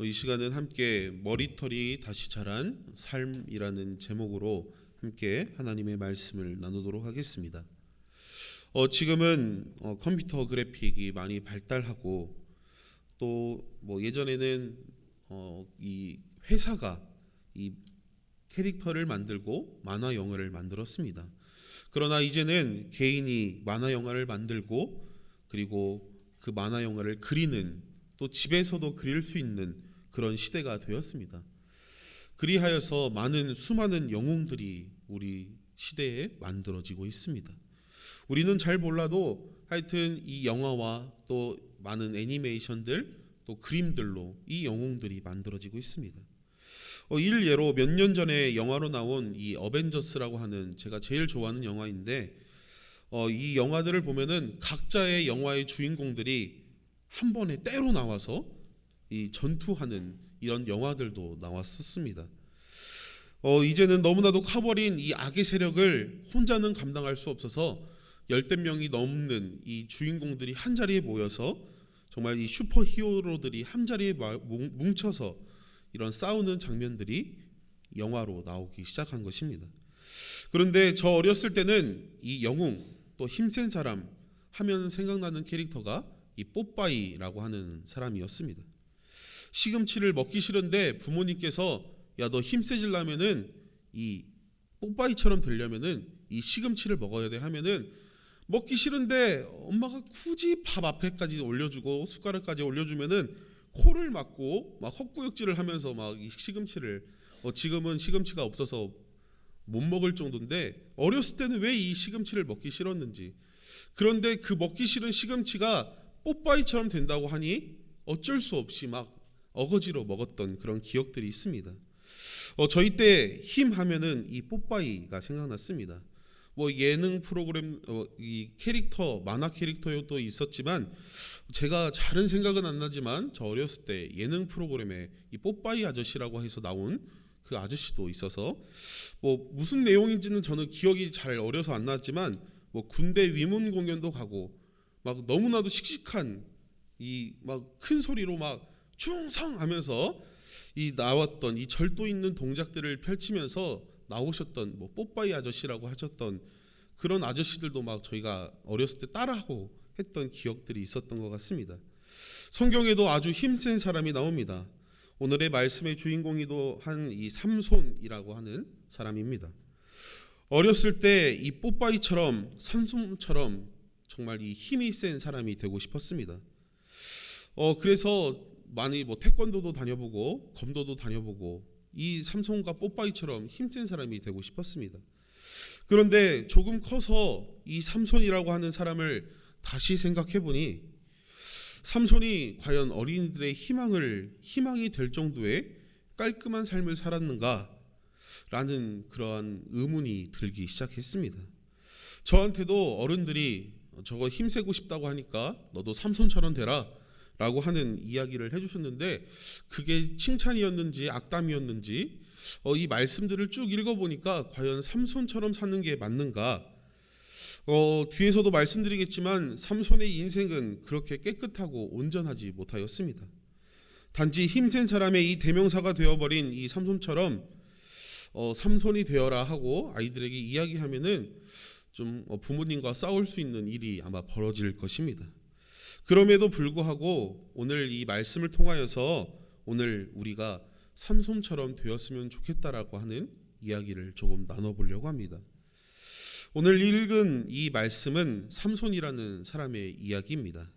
이 시간은 함께 머리털이 다시 자란 삶이라는 제목으로 함께 하나님의 말씀을 나누도록 하겠습니다. 지금은 컴퓨터 그래픽이 많이 발달하고 또 예전에는 이 회사가 이 캐릭터를 만들고 만화 영화를 만들었습니다. 그러나 이제는 개인이 만화 영화를 만들고 그리고 그 만화 영화를 그리는, 또 집에서도 그릴 수 있는 그런 시대가 되었습니다. 그리하여서 수많은 영웅들이 우리 시대에 만들어지고 있습니다. 우리는 잘 몰라도 하여튼 이 영화와 또 많은 애니메이션들 또 그림들로 이 영웅들이 만들어지고 있습니다. 일례로 몇 년 전에 영화로 나온 이 어벤져스라고 하는, 제가 제일 좋아하는 영화인데 이 영화들을 보면은 각자의 영화의 주인공들이 한 번에 때로 나와서 이 전투하는 이런 영화들도 나왔었습니다. 이제는 너무나도 커버린 이 악의 세력을 혼자는 감당할 수 없어서 열댓 명이 넘는 이 주인공들이 한 자리에 모여서 정말 이 슈퍼 히어로들이 한 자리에 뭉쳐서 이런 싸우는 장면들이 영화로 나오기 시작한 것입니다. 그런데 저 어렸을 때는 이 영웅 또 힘센 사람 하면 생각나는 캐릭터가 이 뽀빠이라고 하는 사람이었습니다. 시금치를 먹기 싫은데 부모님께서 야, 너 힘세지려면은 이 뽀빠이처럼 되려면은 이 시금치를 먹어야 돼 하면은 먹기 싫은데 엄마가 굳이 밥 앞에까지 올려주고 숟가락까지 올려주면은 코를 막고 막 헛구역질을 하면서 막 이 시금치를 지금은 시금치가 없어서 못 먹을 정도인데 어렸을 때는 왜 이 시금치를 먹기 싫었는지, 그런데 그 먹기 싫은 시금치가 뽀빠이처럼 된다고 하니 어쩔 수 없이 막 어거지로 먹었던 그런 기억들이 있습니다. 저희 때 힘 하면은 이 뽀빠이가 생각났습니다. 예능 프로그램 이 캐릭터 만화 캐릭터도 있었지만 제가 잘은 생각은 안 나지만 저 어렸을 때 예능 프로그램에 이 뽀빠이 아저씨라고 해서 나온 그 아저씨도 있어서 무슨 내용인지는 저는 기억이 잘 어려서 안 나지만 군대 위문 공연도 가고 막 너무나도 씩씩한 이 막 큰 소리로 막 충성하면서 이 나왔던 이 절도 있는 동작들을 펼치면서 나오셨던 뽀빠이 아저씨라고 하셨던 그런 아저씨들도 막 저희가 어렸을 때 따라하고 했던 기억들이 있었던 것 같습니다. 성경에도 아주 힘센 사람이 나옵니다. 오늘의 말씀의 주인공이도 한 이 삼손이라고 하는 사람입니다. 어렸을 때 이 뽀빠이처럼 삼손처럼 정말 이 힘이 센 사람이 되고 싶었습니다. 그래서 많이 태권도도 다녀보고 검도도 다녀보고 이 삼손과 뽀빠이처럼 힘센 사람이 되고 싶었습니다. 그런데 조금 커서 이 삼손이라고 하는 사람을 다시 생각해 보니 삼손이 과연 어린이들의 희망이 될 정도의 깔끔한 삶을 살았는가 라는 그러한 의문이 들기 시작했습니다. 저한테도 어른들이 저거 힘세고 싶다고 하니까 너도 삼손처럼 되라 라고 하는 이야기를 해주셨는데 그게 칭찬이었는지 악담이었는지 이 말씀들을 쭉 읽어보니까 과연 삼손처럼 사는 게 맞는가? 뒤에서도 말씀드리겠지만 삼손의 인생은 그렇게 깨끗하고 온전하지 못하였습니다. 단지 힘센 사람의 이 대명사가 되어버린 이 삼손처럼 삼손이 되어라 하고 아이들에게 이야기하면은 좀 부모님과 싸울 수 있는 일이 아마 벌어질 것입니다. 그럼에도 불구하고 오늘 이 말씀을 통하여서 오늘 우리가 삼손처럼 되었으면 좋겠다라고 하는 이야기를 조금 나눠보려고 합니다. 오늘 읽은 이 말씀은 삼손이라는 사람의 이야기입니다.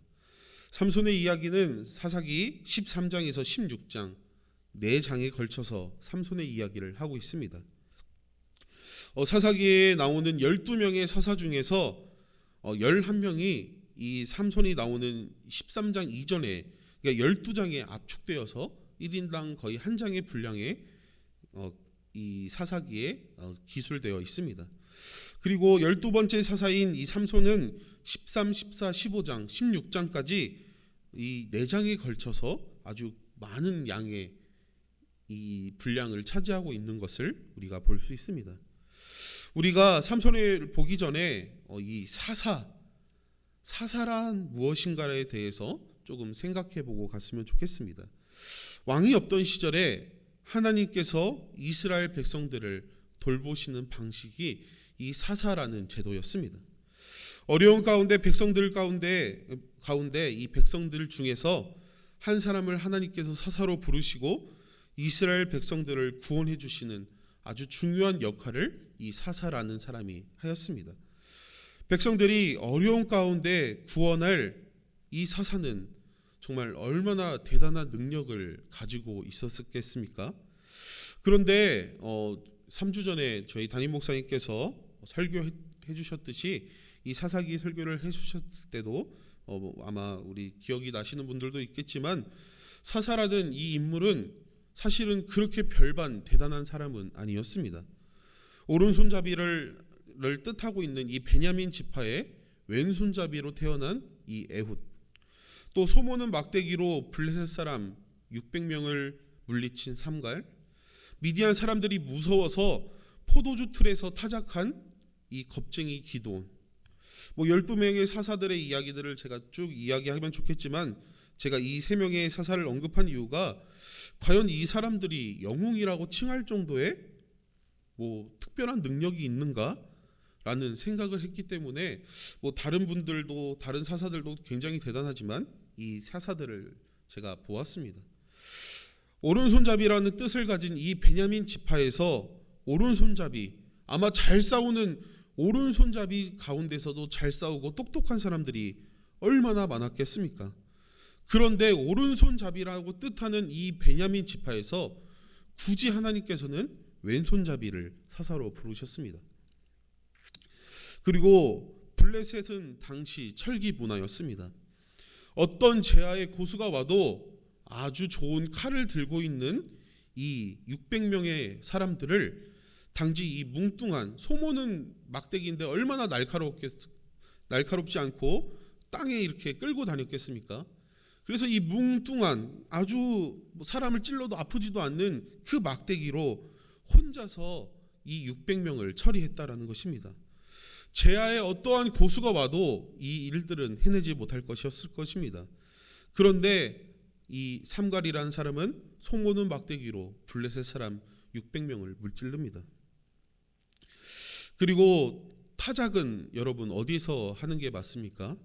삼손의 이야기는 사사기 13장에서 16장 4장에 걸쳐서 삼손의 이야기를 하고 있습니다. 사사기에 나오는 12명의 사사 중에서 11명이 이 삼손이 나오는 13장 이전에, 그러니까 12장에 압축되어서 1인당 거의 한 장의 분량에 이 사사기에 기술되어 있습니다. 그리고 12번째 사사인 이 삼손은 13, 14, 15장, 16장까지 이 4장에 걸쳐서 아주 많은 양의 이 분량을 차지하고 있는 것을 우리가 볼 수 있습니다. 우리가 삼손을 보기 전에 이 사사란 무엇인가에 대해서 조금 생각해 보고 갔으면 좋겠습니다. 왕이 없던 시절에 하나님께서 이스라엘 백성들을 돌보시는 방식이 이 사사라는 제도였습니다. 어려운 가운데 백성들 가운데 이 백성들 중에서 한 사람을 하나님께서 사사로 부르시고 이스라엘 백성들을 구원해 주시는 아주 중요한 역할을 이 사사라는 사람이 하였습니다. 백성들이 어려운 가운데 구원할 이 사사는 정말 얼마나 대단한 능력을 가지고 있었겠습니까? 그런데 3주 전에 저희 담임 목사님께서 설교해 주셨듯이 이 사사기 설교를 해주셨을 때도 아마 우리 기억이 나시는 분들도 있겠지만 사사라는 이 인물은 사실은 그렇게 별반 대단한 사람은 아니었습니다. 오른손잡이를 뜻하고 있는 이 베냐민 지파의 왼손잡이로 태어난 이 에훗, 또 소모는 막대기로 블레셋 사람 600명을 물리친 삼갈, 미디안 사람들이 무서워서 포도주 틀에서 타작한 이 겁쟁이 기드온, 12명의 사사들의 이야기들을 제가 쭉 이야기하면 좋겠지만 제가 이 3명의 사사를 언급한 이유가 과연 이 사람들이 영웅이라고 칭할 정도의 특별한 능력이 있는가라는 생각을 했기 때문에 다른 분들도 다른 사사들도 굉장히 대단하지만 이 사사들을 제가 보았습니다. 오른손잡이라는 뜻을 가진 이 베냐민 지파에서 오른손잡이, 아마 잘 싸우는 오른손잡이 가운데서도 잘 싸우고 똑똑한 사람들이 얼마나 많았겠습니까? 그런데 오른손잡이라고 뜻하는 이 베냐민 지파에서 굳이 하나님께서는 왼손잡이를 사사로 부르셨습니다. 그리고 블레셋은 당시 철기 문화였습니다. 어떤 제아의 고수가 와도 아주 좋은 칼을 들고 있는 이 600명의 사람들을 당시 이 뭉뚱한, 소모는 막대기인데 얼마나 날카롭지 않고 땅에 이렇게 끌고 다녔겠습니까? 그래서 이 뭉뚱한, 아주 사람을 찔러도 아프지도 않는 그 막대기로 혼자서 이 600명을 처리했다라는 것입니다. 제아의 어떠한 고수가 와도 이 일들은 해내지 못할 것이었을 것입니다. 그런데 이 삼갈이라는 사람은 소모는 막대기로 블레셋 사람 600명을 물질릅니다. 그리고 타작은 여러분 어디서 하는 게 맞습니까?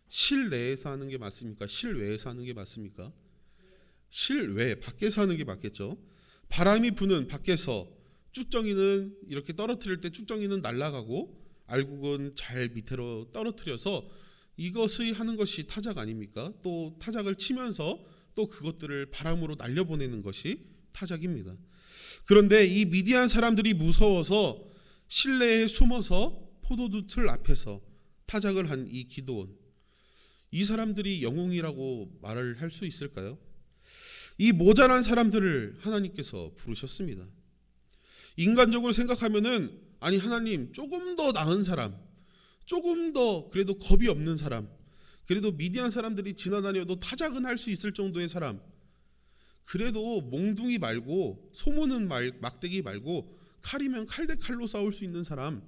실내에서 하는 게 맞습니까? 실외에서 하는 게 맞습니까? 실외, 밖에서 하는 게 맞겠죠. 바람이 부는 밖에서 쭉정이는 이렇게 떨어뜨릴 때 쭉정이는 날아가고 알곡은 잘 밑으로 떨어뜨려서 이것을 하는 것이 타작 아닙니까? 또 타작을 치면서 또 그것들을 바람으로 날려보내는 것이 타작입니다. 그런데 이 미디안 사람들이 무서워서 실내에 숨어서 포도주 틀 앞에서 타작을 한 이 기드온, 이 사람들이 영웅이라고 말을 할 수 있을까요? 이 모자란 사람들을 하나님께서 부르셨습니다. 인간적으로 생각하면은 아니 하나님, 조금 더 나은 사람, 조금 더 그래도 겁이 없는 사람, 그래도 미디안 사람들이 지나다녀도 타작은 할 수 있을 정도의 사람, 그래도 몽둥이 말고 소모는 막대기 말고 칼이면 칼 대 칼로 싸울 수 있는 사람,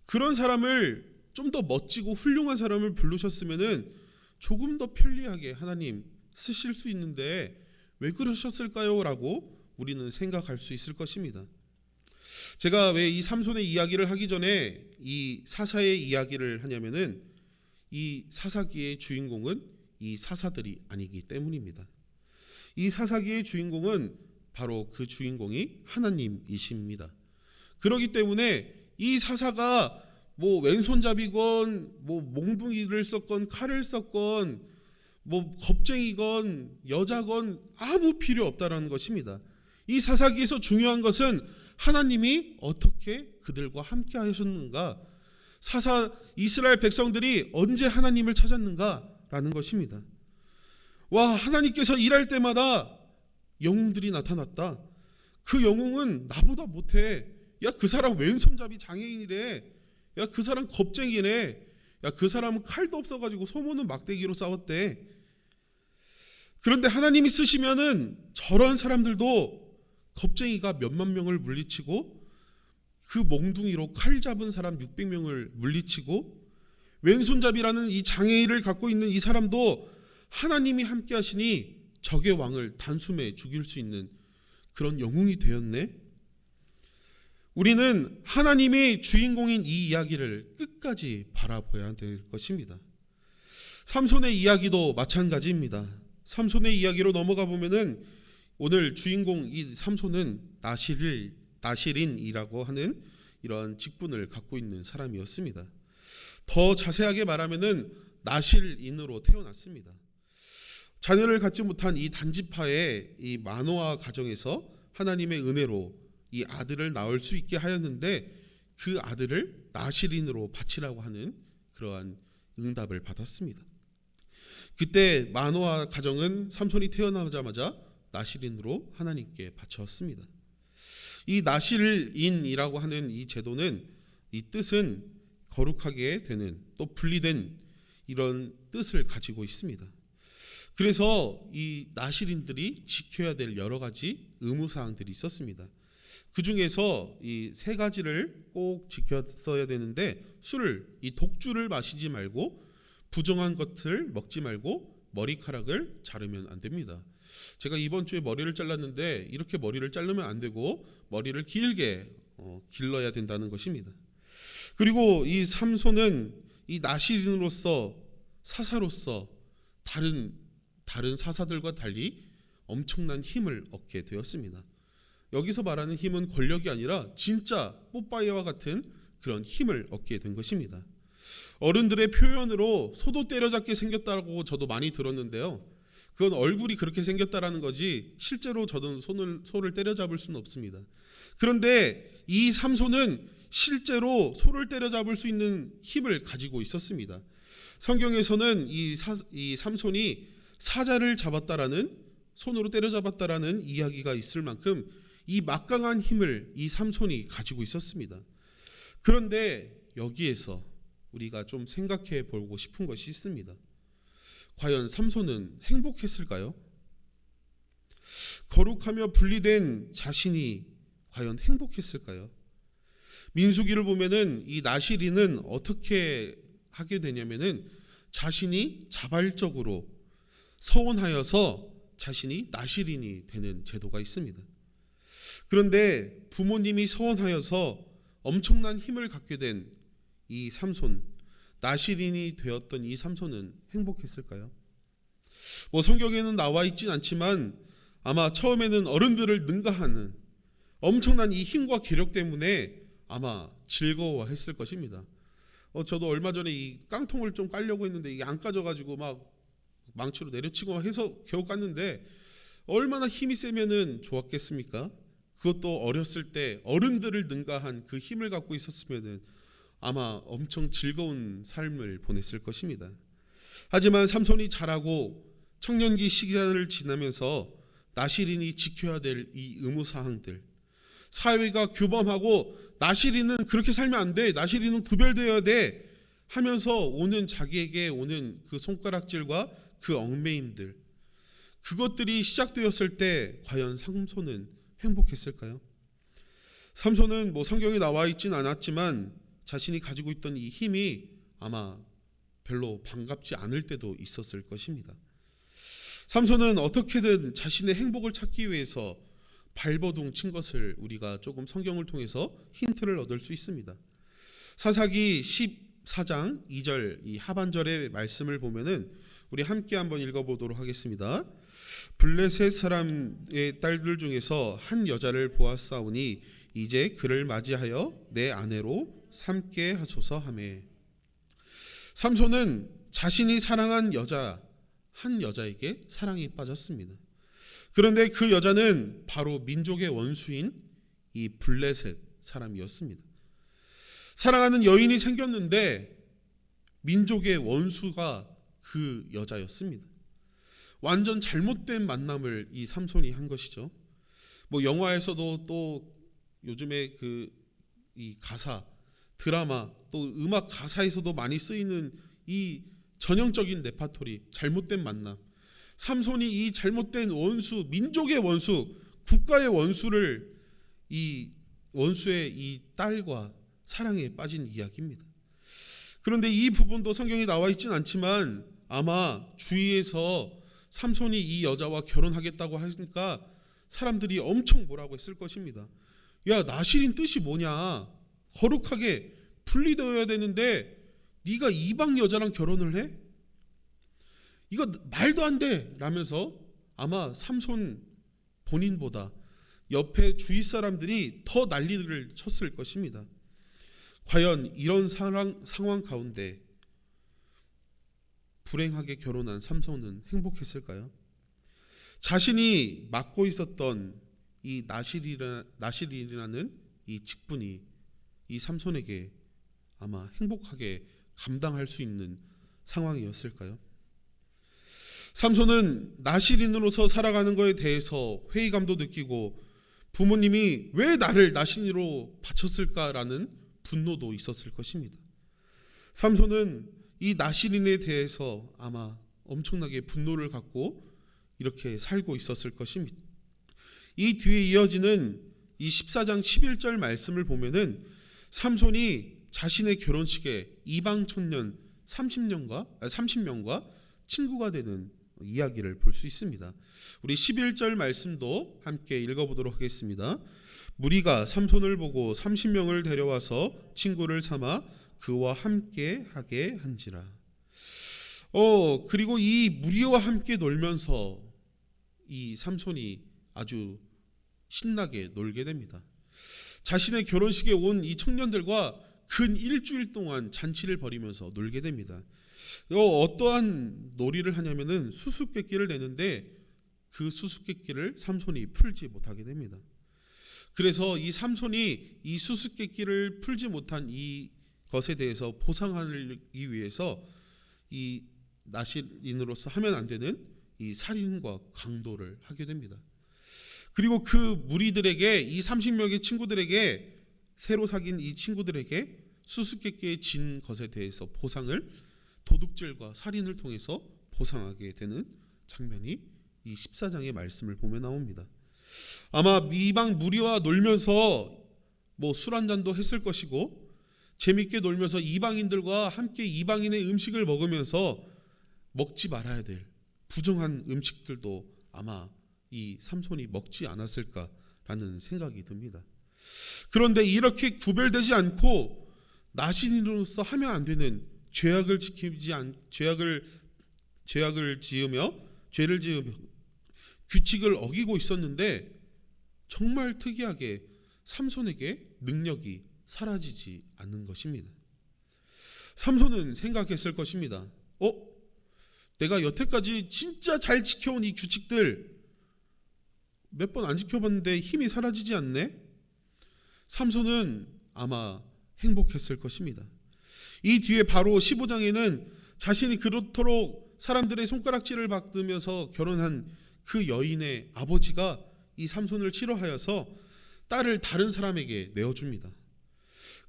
그런 사람을 좀 더 멋지고 훌륭한 사람을 부르셨으면은 조금 더 편리하게 하나님 쓰실 수 있는데 왜 그러셨을까요? 라고 우리는 생각할 수 있을 것입니다. 제가 왜 이 삼손의 이야기를 하기 전에 이 사사의 이야기를 하냐면은 이 사사기의 주인공은 이 사사들이 아니기 때문입니다. 이 사사기의 주인공은 바로 그 주인공이 하나님이십니다. 그렇기 때문에 이 사사가 왼손잡이건 몽둥이를 썼건 칼을 썼건 겁쟁이건 여자건 아무 필요 없다라는 것입니다. 이 사사기에서 중요한 것은 하나님이 어떻게 그들과 함께 하셨는가, 이스라엘 백성들이 언제 하나님을 찾았는가라는 것입니다. 하나님께서 일할 때마다 영웅들이 나타났다. 그 영웅은 나보다 못해. 야, 그 사람 왼손잡이 장애인이래. 야, 그 사람 겁쟁이네. 야, 그 사람은 칼도 없어가지고 소모는 막대기로 싸웠대. 그런데 하나님이 쓰시면은 저런 사람들도 겁쟁이가 몇만 명을 물리치고 그 몽둥이로 칼 잡은 사람 600명을 물리치고 왼손잡이라는 이 장애인을 갖고 있는 이 사람도 하나님이 함께 하시니 적의 왕을 단숨에 죽일 수 있는 그런 영웅이 되었네. 우리는 하나님의 주인공인 이 이야기를 끝까지 바라봐야 될 것입니다. 삼손의 이야기도 마찬가지입니다. 삼손의 이야기로 넘어가 보면은 오늘 주인공 이 삼손은 나실인이라고 하는 이런 직분을 갖고 있는 사람이었습니다. 더 자세하게 말하면은 나실인으로 태어났습니다. 자녀를 갖지 못한 이 단지파의 이 마노아 가정에서 하나님의 은혜로 이 아들을 낳을 수 있게 하였는데 그 아들을 나실인으로 바치라고 하는 그러한 응답을 받았습니다. 그때 마노아 가정은 삼손이 태어나자마자 나실인으로 하나님께 바쳤습니다. 이 나실인이라고 하는 이 제도는 이 뜻은 거룩하게 되는 또 분리된 이런 뜻을 가지고 있습니다. 그래서 이 나실인들이 지켜야 될 여러 가지 의무사항들이 있었습니다. 그 중에서 이 세 가지를 꼭 지켰어야 되는데 이 독주를 마시지 말고 부정한 것을 먹지 말고 머리카락을 자르면 안 됩니다. 제가 이번 주에 머리를 잘랐는데 이렇게 머리를 자르면 안 되고 머리를 길게 길러야 된다는 것입니다. 그리고 이 삼손은 이 나실인으로서 사사로서 다른 사사들과 달리 엄청난 힘을 얻게 되었습니다. 여기서 말하는 힘은 권력이 아니라 진짜 뽀빠이와 같은 그런 힘을 얻게 된 것입니다. 어른들의 표현으로 소도 때려잡게 생겼다고 저도 많이 들었는데요. 그건 얼굴이 그렇게 생겼다라는 거지 실제로 저는 소를 때려잡을 수는 없습니다. 그런데 이 삼손은 실제로 소를 때려잡을 수 있는 힘을 가지고 있었습니다. 성경에서는 이 삼손이 사자를 잡았다라는 손으로 때려잡았다라는 이야기가 있을 만큼 이 막강한 힘을 이 삼손이 가지고 있었습니다. 그런데 여기에서 우리가 좀 생각해 보고 싶은 것이 있습니다. 과연 삼손은 행복했을까요? 거룩하며 분리된 자신이 과연 행복했을까요? 민수기를 보면은 이 나실인은 어떻게 하게 되냐면은 자신이 자발적으로 서원하여서 자신이 나실인이 되는 제도가 있습니다. 그런데 부모님이 서원하여서 엄청난 힘을 갖게 된 이 삼손, 나실인이 되었던 이 삼손은 행복했을까요? 성경에는 나와 있진 않지만 아마 처음에는 어른들을 능가하는 엄청난 이 힘과 괴력 때문에 아마 즐거워했을 것입니다. 저도 얼마 전에 이 깡통을 좀 깔려고 했는데 이게 안 까져가지고 막 망치로 내려치고 해서 겨우 깠는데 얼마나 힘이 세면은 좋았겠습니까? 그것도 어렸을 때 어른들을 능가한 그 힘을 갖고 있었으면은 아마 엄청 즐거운 삶을 보냈을 것입니다. 하지만 삼손이 자라고 청년기 시간을 지나면서 나실인이 지켜야 될 이 의무사항들, 사회가 규범하고 나실인은 그렇게 살면 안 돼, 나실인은 구별되어야 돼 하면서 자기에게 오는 그 손가락질과 그 얽매임들, 그것들이 시작되었을 때 과연 삼손은 행복했을까요? 삼손은 성경에 나와 있진 않았지만 자신이 가지고 있던 이 힘이 아마 별로 반갑지 않을 때도 있었을 것입니다. 삼손은 어떻게든 자신의 행복을 찾기 위해서 발버둥 친 것을 우리가 조금 성경을 통해서 힌트를 얻을 수 있습니다. 사사기 14장 2절 이 하반절의 말씀을 보면은 우리 함께 한번 읽어보도록 하겠습니다. 블레셋 사람의 딸들 중에서 한 여자를 보았사오니 이제 그를 맞이하여 내 아내로 삼게 하소서 하매. 삼손은 자신이 사랑한 한 여자에게 사랑에 빠졌습니다. 그런데 그 여자는 바로 민족의 원수인 이 블레셋 사람이었습니다. 사랑하는 여인이 생겼는데 민족의 원수가 그 여자였습니다. 완전 잘못된 만남을 이 삼손이 한 것이죠. 영화에서도 또 요즘에 이 가사, 드라마, 또 음악 가사에서도 많이 쓰이는 이 전형적인 레파토리, 잘못된 만남. 삼손이 이 잘못된 원수, 민족의 원수, 국가의 원수를 이 원수의 이 딸과 사랑에 빠진 이야기입니다. 그런데 이 부분도 성경에 나와 있지는 않지만 아마 주위에서 삼손이 이 여자와 결혼하겠다고 하니까 사람들이 엄청 뭐라고 했을 것입니다. 야, 나실인 뜻이 뭐냐? 거룩하게 분리되어야 되는데 네가 이방 여자랑 결혼을 해? 이거 말도 안 돼! 라면서 아마 삼손 본인보다 옆에 주위 사람들이 더 난리를 쳤을 것입니다. 과연 이런 상황 가운데 불행하게 결혼한 삼손은 행복했을까요? 자신이 맡고 있었던 이 나실이라는 이 직분이 이 삼손에게 아마 행복하게 감당할 수 있는 상황이었을까요? 삼손은 나실인으로서 살아가는 것에 대해서 회의감도 느끼고 부모님이 왜 나를 나실인으로 바쳤을까라는 분노도 있었을 것입니다. 삼손은 이 나실인에 대해서 아마 엄청나게 분노를 갖고 이렇게 살고 있었을 것입니다. 이 뒤에 이어지는 이 14장 11절 말씀을 보면은 삼손이 자신의 결혼식에 이방 청년 30명과 친구가 되는 이야기를 볼 수 있습니다. 우리 11절 말씀도 함께 읽어보도록 하겠습니다. 무리가 삼손을 보고 30명을 데려와서 친구를 삼아 그와 함께 하게 한지라. 그리고 이 무리와 함께 놀면서 이 삼손이 아주 신나게 놀게 됩니다. 자신의 결혼식에 온 이 청년들과 근 일주일 동안 잔치를 벌이면서 놀게 됩니다. 어떠한 놀이를 하냐면은 수수께끼를 내는데 그 수수께끼를 삼손이 풀지 못하게 됩니다. 그래서 이 삼손이 이 수수께끼를 풀지 못한 이 것에 대해서 보상하기 위해서 이 나실인으로서 하면 안 되는 이 살인과 강도를 하게 됩니다. 그리고 그 무리들에게 이 30명의 친구들에게 새로 사귄 이 친구들에게 수수께끼에 진 것에 대해서 보상을 도둑질과 살인을 통해서 보상하게 되는 장면이 이 14장의 말씀을 보면 나옵니다. 아마 이방 무리와 놀면서 술 한잔도 했을 것이고 재밌게 놀면서 이방인들과 함께 이방인의 음식을 먹으면서 먹지 말아야 될 부정한 음식들도 아마 이 삼손이 먹지 않았을까라는 생각이 듭니다. 그런데 이렇게 구별되지 않고 나신인으로서 하면 안 되는 죄를 지으며 규칙을 어기고 있었는데 정말 특이하게 삼손에게 능력이 사라지지 않는 것입니다. 삼손은 생각했을 것입니다. 내가 여태까지 진짜 잘 지켜온 이 규칙들 몇 번 안 지켜봤는데 힘이 사라지지 않네? 삼손은 아마 행복했을 것입니다. 이 뒤에 바로 15장에는 자신이 그렇도록 사람들의 손가락질을 받으면서 결혼한 그 여인의 아버지가 이 삼손을 싫어하여서 딸을 다른 사람에게 내어줍니다.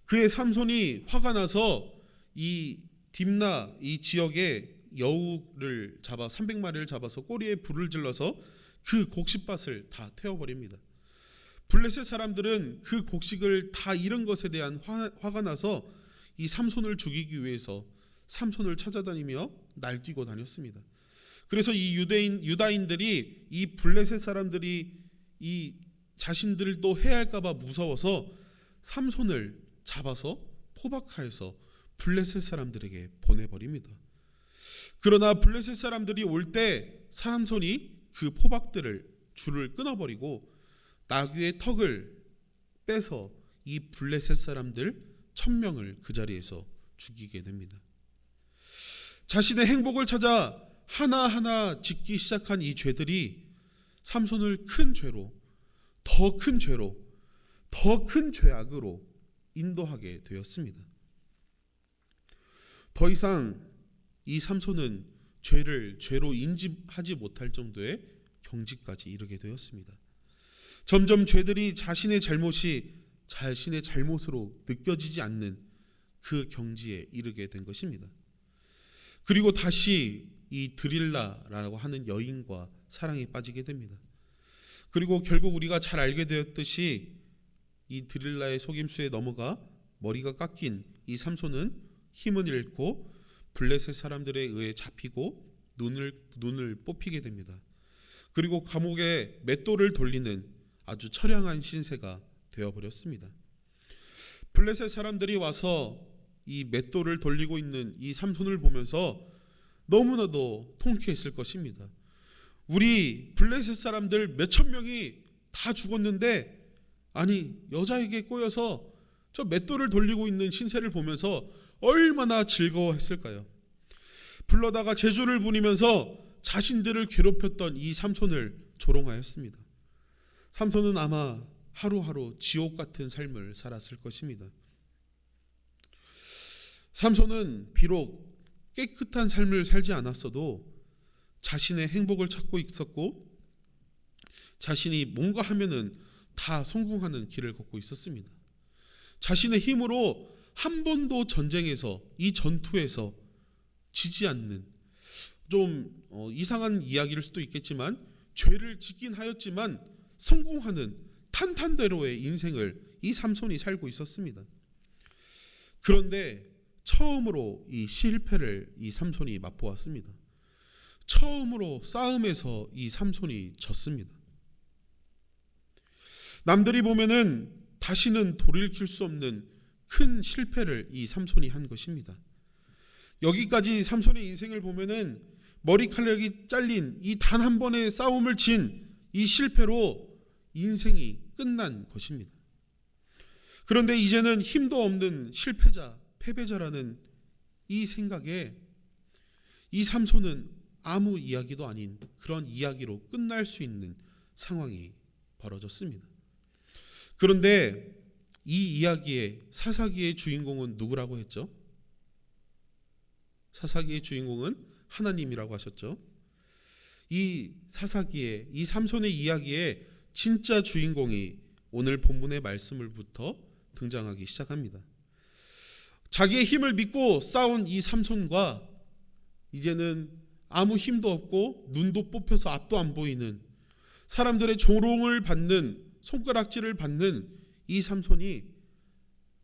그의 삼손이 화가 나서 이 딥나 이 지역에 여우를 잡아 300마리를 잡아서 꼬리에 불을 질러서 그 곡식밭을 다 태워버립니다. 블레셋 사람들은 그 곡식을 다 잃은 것에 대한 화가 나서 이 삼손을 죽이기 위해서 삼손을 찾아다니며 날뛰고 다녔습니다. 그래서 이 유다인들이 이 블레셋 사람들이 이 자신들도 해할까 봐 무서워서 삼손을 잡아서 포박하여서 블레셋 사람들에게 보내버립니다. 그러나 블레셋 사람들이 올 때 삼손이 그 포박들을 줄을 끊어버리고 나귀의 턱을 빼서 이 블레셋 사람들 1000명을 그 자리에서 죽이게 됩니다. 자신의 행복을 찾아 하나하나 짓기 시작한 이 죄들이 삼손을 큰 죄로, 더 큰 죄로, 더 큰 죄악으로 인도하게 되었습니다. 더 이상 이 삼손은 죄를 죄로 인지하지 못할 정도의 경지까지 이르게 되었습니다. 점점 죄들이 자신의 잘못으로 느껴지지 않는 그 경지에 이르게 된 것입니다. 그리고 다시 이 드릴라라고 하는 여인과 사랑에 빠지게 됩니다. 그리고 결국 우리가 잘 알게 되었듯이 이 드릴라의 속임수에 넘어가 머리가 깎인 이 삼손은 힘은 잃고 블레셋 사람들에 의해 잡히고 눈을 뽑히게 됩니다. 그리고 감옥에 맷돌을 돌리는 아주 처량한 신세가 되어버렸습니다. 블레셋 사람들이 와서 이 맷돌을 돌리고 있는 이 삼손을 보면서 너무나도 통쾌했을 것입니다. 우리 블레셋 사람들 몇천 명이 다 죽었는데 아니 여자에게 꼬여서 저 맷돌을 돌리고 있는 신세를 보면서 얼마나 즐거워했을까요? 불러다가 제주를 부리면서 자신들을 괴롭혔던 이 삼손을 조롱하였습니다. 삼손은 아마 하루하루 지옥 같은 삶을 살았을 것입니다. 삼손은 비록 깨끗한 삶을 살지 않았어도 자신의 행복을 찾고 있었고 자신이 뭔가 하면은 다 성공하는 길을 걷고 있었습니다. 자신의 힘으로 한 번도 전쟁에서 이 전투에서 지지 않는 좀 이상한 이야기일 수도 있겠지만 죄를 짓긴 하였지만 성공하는 탄탄대로의 인생을 이 삼손이 살고 있었습니다. 그런데 처음으로 이 실패를 이 삼손이 맛보았습니다. 처음으로 싸움에서 이 삼손이 졌습니다. 남들이 보면은 다시는 돌이킬 수 없는 큰 실패를 이 삼손이 한 것입니다. 여기까지 삼손의 인생을 보면은 머리카락이 잘린 이 단 한 번의 싸움을 진 이 실패로 인생이 끝난 것입니다. 그런데 이제는 힘도 없는 실패자, 패배자라는 이 생각에 이 삼손은 아무 이야기도 아닌 그런 이야기로 끝날 수 있는 상황이 벌어졌습니다. 그런데 이 이야기의 사사기의 주인공은 누구라고 했죠? 사사기의 주인공은 하나님이라고 하셨죠. 이 사사기의 이 삼손의 이야기의 진짜 주인공이 오늘 본문의 말씀을부터 등장하기 시작합니다. 자기의 힘을 믿고 싸운 이 삼손과 이제는 아무 힘도 없고 눈도 뽑혀서 앞도 안 보이는 사람들의 조롱을 받는 손가락질을 받는 이 삼손이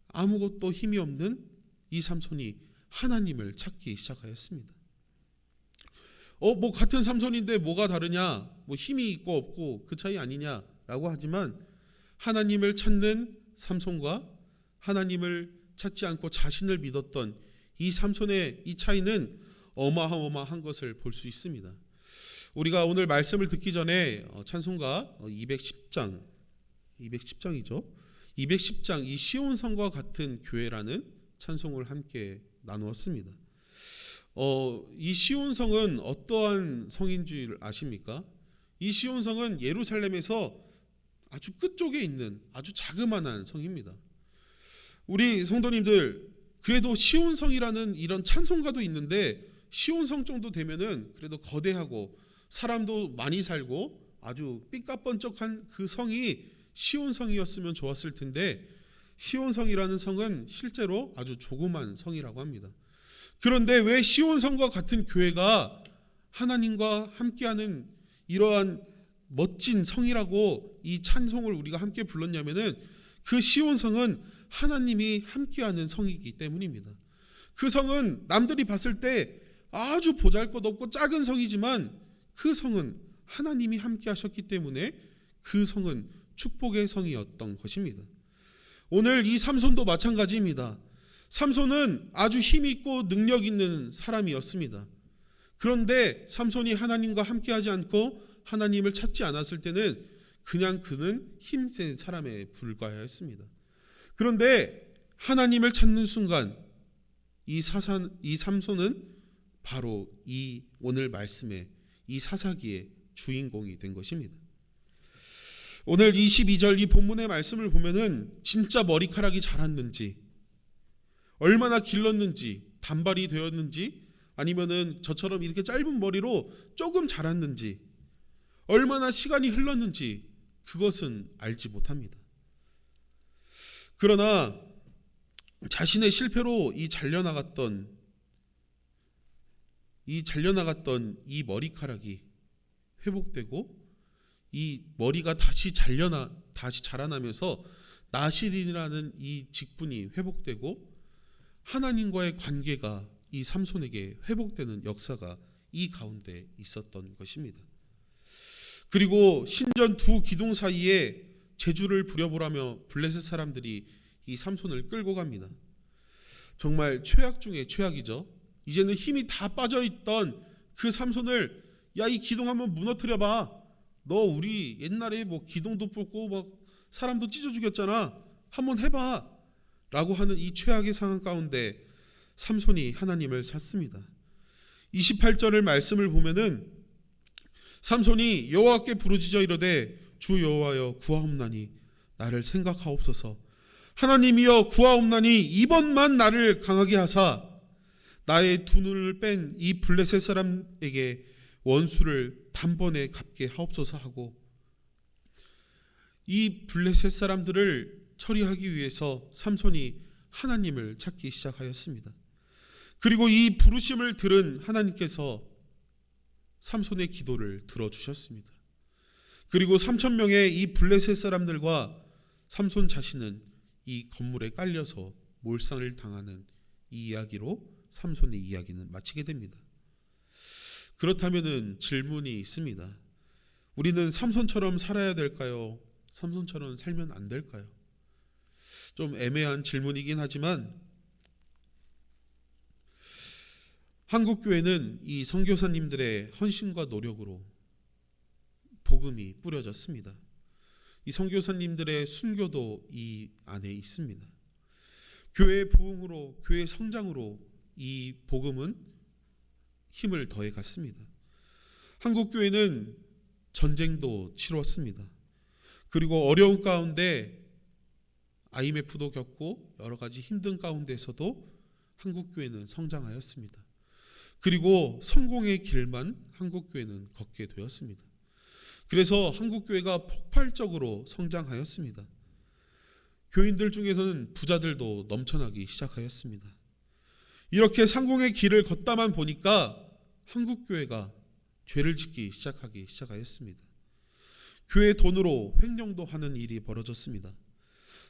아무것도 힘이 없는 이 삼손이 하나님을 찾기 시작하였습니다. 뭐 같은 삼손인데 뭐가 다르냐? 뭐 힘이 있고 없고 그 차이 아니냐라고 하지만 하나님을 찾는 삼손과 하나님을 찾지 않고 자신을 믿었던 이 삼손의 이 차이는 어마어마한 것을 볼 수 있습니다. 우리가 오늘 말씀을 듣기 전에 찬송가 210장이죠. 210장 이 시온성과 같은 교회라는 찬송을 함께 나누었습니다. 이 시온성은 어떠한 성인 줄 아십니까? 이 시온성은 예루살렘에서 아주 끝쪽에 있는 아주 자그마한 성입니다. 우리 성도님들 그래도 시온성이라는 이런 찬송가도 있는데 시온성 정도 되면은 그래도 거대하고 사람도 많이 살고 아주 삐까뻔쩍한 그 성이 시온성이었으면 좋았을 텐데 시온성이라는 성은 실제로 아주 조그만 성이라고 합니다. 그런데 왜 시온성과 같은 교회가 하나님과 함께하는 이러한 멋진 성이라고 이 찬송을 우리가 함께 불렀냐면은 그 시온성은 하나님이 함께하는 성이기 때문입니다. 그 성은 남들이 봤을 때 아주 보잘것없고 작은 성이지만 그 성은 하나님이 함께하셨기 때문에 그 성은 축복의 성이었던 것입니다. 오늘 이 삼손도 마찬가지입니다. 삼손은 아주 힘 있고 능력 있는 사람이었습니다. 그런데 삼손이 하나님과 함께하지 않고 하나님을 찾지 않았을 때는 그냥 그는 힘센 사람에 불과하였습니다. 그런데 하나님을 찾는 순간 이 삼손은 바로 이 오늘 말씀의 이 사사기의 주인공이 된 것입니다. 오늘 22절 이 본문의 말씀을 보면은 진짜 머리카락이 자랐는지 얼마나 길렀는지 단발이 되었는지 아니면은 저처럼 이렇게 짧은 머리로 조금 자랐는지 얼마나 시간이 흘렀는지 그것은 알지 못합니다. 그러나 자신의 실패로 이 잘려나갔던 이 머리카락이 회복되고 이 머리가 다시 자라나면서 나실이라는 이 직분이 회복되고 하나님과의 관계가 이 삼손에게 회복되는 역사가 이 가운데 있었던 것입니다. 그리고 신전 두 기둥 사이에 제주를 부려보라며 블레셋 사람들이 이 삼손을 끌고 갑니다. 정말 최악 중에 최악이죠. 이제는 힘이 다 빠져있던 그 삼손을 야, 이 기둥 한번 무너뜨려봐. 너 우리 옛날에 뭐 기둥도 뽑고 막 사람도 찢어 죽였잖아. 한번 해봐. 라고 하는 이 최악의 상황 가운데 삼손이 하나님을 찾습니다. 28절을 말씀을 보면은 삼손이 여호와께 부르짖어 이르되 주 여호와여 구하옵나니 나를 생각하옵소서. 하나님이여 구하옵나니 이번만 나를 강하게 하사 나의 두 눈을 뺀 이 블레셋 사람에게 원수를 단번에 갚게 하옵소서 하고, 이 블레셋 사람들을 처리하기 위해서 삼손이 하나님을 찾기 시작하였습니다. 그리고 이 부르심을 들은 하나님께서 삼손의 기도를 들어주셨습니다. 그리고 3,000명의 이 블레셋 사람들과 삼손 자신은 이 건물에 깔려서 몰상을 당하는 이 이야기로 삼손의 이야기는 마치게 됩니다. 그렇다면 질문이 있습니다. 우리는 삼손처럼 살아야 될까요? 삼손처럼 살면 안 될까요? 좀 애매한 질문이긴 하지만 한국교회는 이 선교사님들의 헌신과 노력으로 복음이 뿌려졌습니다. 이 선교사님들의 순교도 이 안에 있습니다. 교회의 부흥으로, 교회의 성장으로 이 복음은 힘을 더해 갔습니다. 한국교회는 전쟁도 치루었습니다. 그리고 어려운 가운데 IMF도 겪고 여러 가지 힘든 가운데서도 한국교회는 성장하였습니다. 그리고 성공의 길만 한국교회는 걷게 되었습니다. 그래서 한국교회가 폭발적으로 성장하였습니다. 교인들 중에서는 부자들도 넘쳐나기 시작하였습니다. 이렇게 성공의 길을 걷다만 보니까 한국교회가 죄를 짓기 시작하였습니다. 교회 돈으로 횡령도 하는 일이 벌어졌습니다.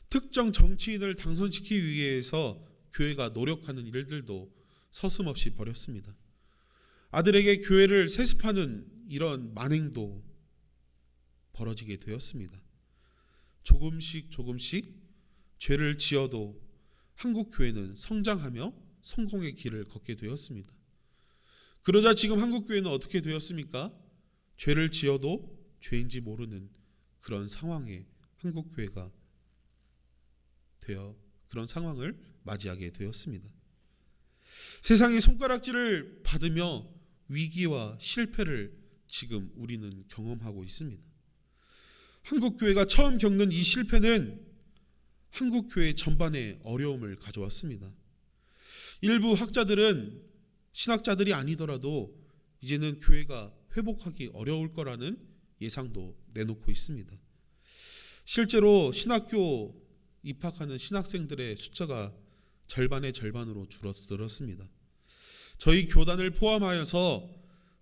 특정 정치인을 당선시키기 위해서 교회가 노력하는 일들도 서슴없이 벌였습니다. 아들에게 교회를 세습하는 이런 만행도 벌어지게 되었습니다. 조금씩 죄를 지어도 한국 교회는 성장하며 성공의 길을 걷게 되었습니다. 그러자 지금 한국 교회는 어떻게 되었습니까? 죄를 지어도 죄인지 모르는 그런 상황에 한국 교회가 되어 그런 상황을 맞이하게 되었습니다. 세상의 손가락질을 받으며 위기와 실패를 지금 우리는 경험하고 있습니다. 한국교회가 처음 겪는 이 실패는 한국교회 전반에 어려움을 가져왔습니다. 일부 학자들은 신학자들이 아니더라도 이제는 교회가 회복하기 어려울 거라는 예상도 내놓고 있습니다. 실제로 신학교 입학하는 신학생들의 숫자가 절반의 절반으로 줄어들었습니다. 저희 교단을 포함하여서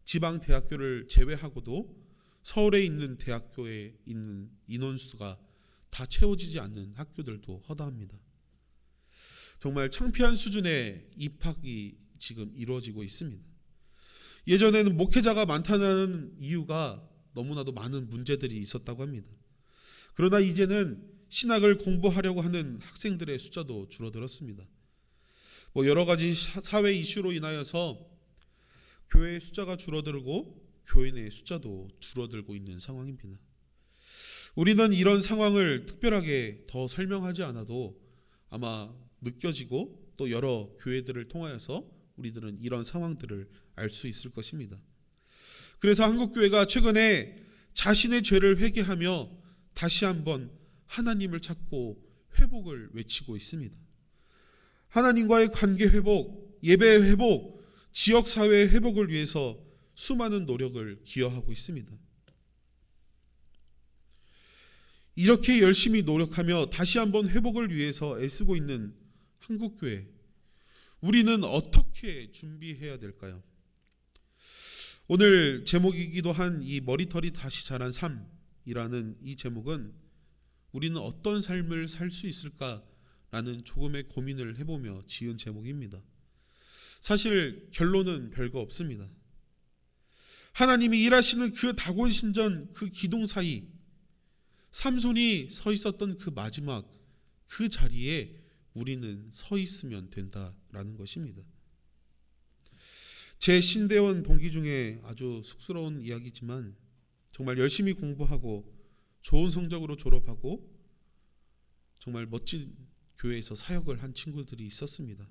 지방 대학교를 제외하고도 서울에 있는 대학교에 있는 인원수가 다 채워지지 않는 학교들도 허다합니다. 정말 창피한 수준의 입학이 지금 이루어지고 있습니다. 예전에는 목회자가 많다는 이유가 너무나도 많은 문제들이 있었다고 합니다. 그러나 이제는 신학을 공부하려고 하는 학생들의 숫자도 줄어들었습니다. 여러 가지 사회 이슈로 인하여서 교회의 숫자가 줄어들고 교인의 숫자도 줄어들고 있는 상황입니다. 우리는 이런 상황을 특별하게 더 설명하지 않아도 아마 느껴지고 또 여러 교회들을 통하여서 우리들은 이런 상황들을 알 수 있을 것입니다. 그래서 한국교회가 최근에 자신의 죄를 회개하며 다시 한번 하나님을 찾고 회복을 외치고 있습니다. 하나님과의 관계 회복, 예배 회복, 지역사회의 회복을 위해서 수많은 노력을 기여하고 있습니다. 이렇게 열심히 노력하며 다시 한번 회복을 위해서 애쓰고 있는 한국교회, 우리는 어떻게 준비해야 될까요? 오늘 제목이기도 한 이 머리털이 다시 자란 삶이라는 이 제목은 우리는 어떤 삶을 살 수 있을까라는 조금의 고민을 해보며 지은 제목입니다. 사실 결론은 별거 없습니다. 하나님이 일하시는 그 다곤 신전 그 기둥 사이 삼손이 서 있었던 그 마지막 그 자리에 우리는 서 있으면 된다라는 것입니다. 제 신대원 동기 중에 아주 쑥스러운 이야기지만 정말 열심히 공부하고 좋은 성적으로 졸업하고 정말 멋진 교회에서 사역을 한 친구들이 있었습니다.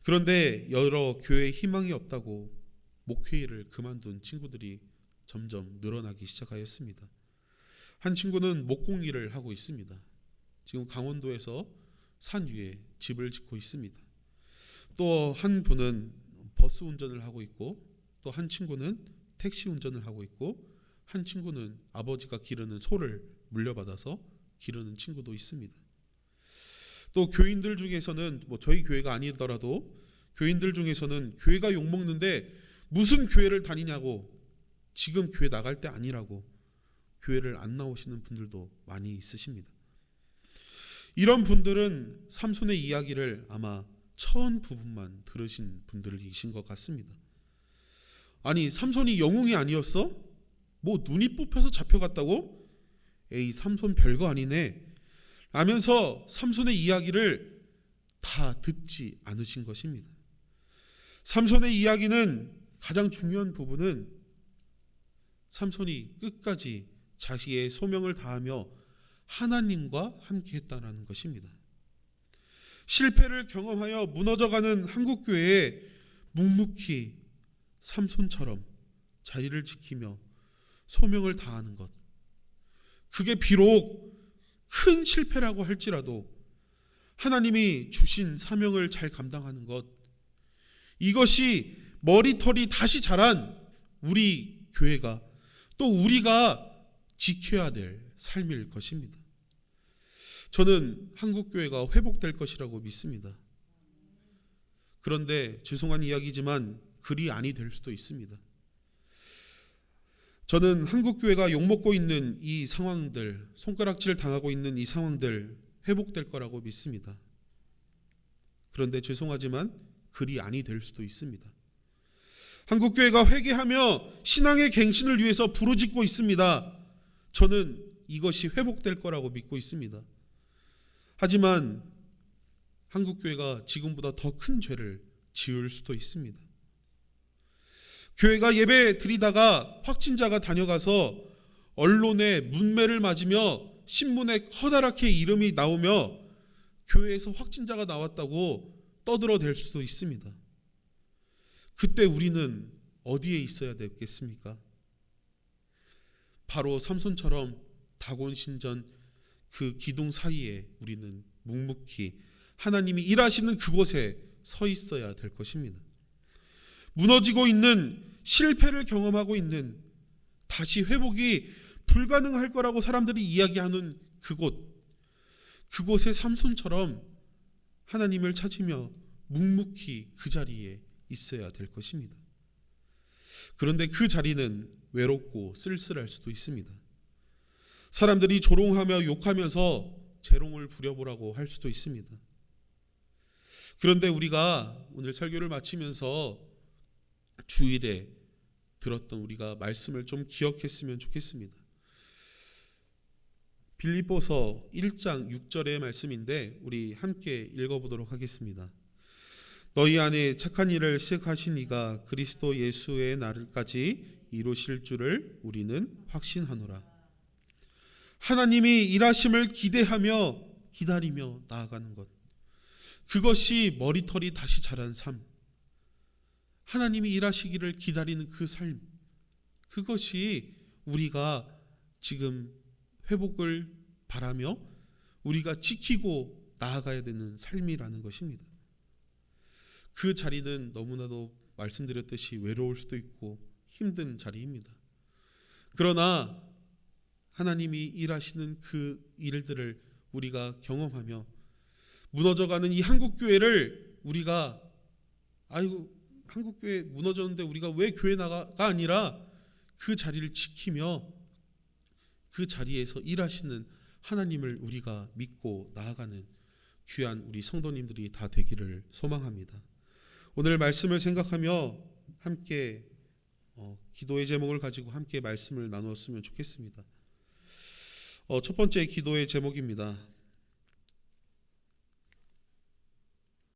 그런데 여러 교회에 희망이 없다고 목회일을 그만둔 친구들이 점점 늘어나기 시작하였습니다. 한 친구는 목공일을 하고 있습니다. 지금 강원도에서 산 위에 집을 짓고 있습니다. 또 한 분은 버스 운전을 하고 있고, 또 한 친구는 택시 운전을 하고 있고, 한 친구는 아버지가 기르는 소를 물려받아서 기르는 친구도 있습니다. 또 교인들 중에서는 저희 교회가 아니더라도 교인들 중에서는 교회가 욕먹는데 무슨 교회를 다니냐고, 지금 교회 나갈 때 아니라고 교회를 안 나오시는 분들도 많이 있으십니다. 이런 분들은 삼손의 이야기를 아마 처음 부분만 들으신 분들이신 것 같습니다. 아니, 삼손이 영웅이 아니었어? 눈이 뽑혀서 잡혀갔다고? 에이, 삼손 별거 아니네 라면서 삼손의 이야기를 다 듣지 않으신 것입니다. 삼손의 이야기는 가장 중요한 부분은 삼손이 끝까지 자기의 소명을 다하며 하나님과 함께 했다는 것입니다. 실패를 경험하여 무너져가는 한국교회에 묵묵히 삼손처럼 자리를 지키며 소명을 다하는 것, 그게 비록 큰 실패라고 할지라도 하나님이 주신 사명을 잘 감당하는 것, 이것이 머리털이 다시 자란 우리 교회가 또 우리가 지켜야 될 삶일 것입니다. 저는 한국교회가 회복될 것이라고 믿습니다. 그런데 죄송한 이야기지만 그리 아니 될 수도 있습니다. 저는 한국교회가 욕먹고 있는 이 상황들, 손가락질 당하고 있는 이 상황들 회복될 거라고 믿습니다. 그런데 죄송하지만 그리 아니 될 수도 있습니다. 한국교회가 회개하며 신앙의 갱신을 위해서 부르짖고 있습니다. 저는 이것이 회복될 거라고 믿고 있습니다. 하지만 한국교회가 지금보다 더 큰 죄를 지을 수도 있습니다. 교회가 예배 드리다가 확진자가 다녀가서 언론에 문매를 맞으며 신문에 커다랗게 이름이 나오며 교회에서 확진자가 나왔다고 떠들어댈 수도 있습니다. 그때 우리는 어디에 있어야 되겠습니까? 바로 삼손처럼 다곤 신전 그 기둥 사이에 우리는 묵묵히 하나님이 일하시는 그곳에 서 있어야 될 것입니다. 무너지고 있는, 실패를 경험하고 있는, 다시 회복이 불가능할 거라고 사람들이 이야기하는 그곳에 삼손처럼 하나님을 찾으며 묵묵히 그 자리에 있어야 될 것입니다. 그런데 그 자리는 외롭고 쓸쓸할 수도 있습니다. 사람들이 조롱하며 욕하면서 재롱을 부려보라고 할 수도 있습니다. 그런데 우리가 오늘 설교를 마치면서 주일에 들었던 우리가 말씀을 좀 기억했으면 좋겠습니다. 빌립보서 1장 6절의 말씀인데 우리 함께 읽어보도록 하겠습니다. 너희 안에 착한 일을 시작하신 이가 그리스도 예수의 날까지 이루실 줄을 우리는 확신하노라. 하나님이 일하심을 기대하며 기다리며 나아가는 것, 그것이 머리털이 다시 자란 삶, 하나님이 일하시기를 기다리는 그 삶, 그것이 우리가 지금 회복을 바라며 우리가 지키고 나아가야 되는 삶이라는 것입니다. 그 자리는 너무나도 말씀드렸듯이 외로울 수도 있고 힘든 자리입니다. 그러나 하나님이 일하시는 그 일들을 우리가 경험하며 무너져가는 이 한국교회를 우리가 한국교회 무너졌는데 우리가 왜 교회 나가가 아니라 그 자리를 지키며 그 자리에서 일하시는 하나님을 우리가 믿고 나아가는 귀한 우리 성도님들이 다 되기를 소망합니다. 오늘 말씀을 생각하며 함께 기도의 제목을 가지고 함께 말씀을 나누었으면 좋겠습니다. 첫 번째 기도의 제목입니다.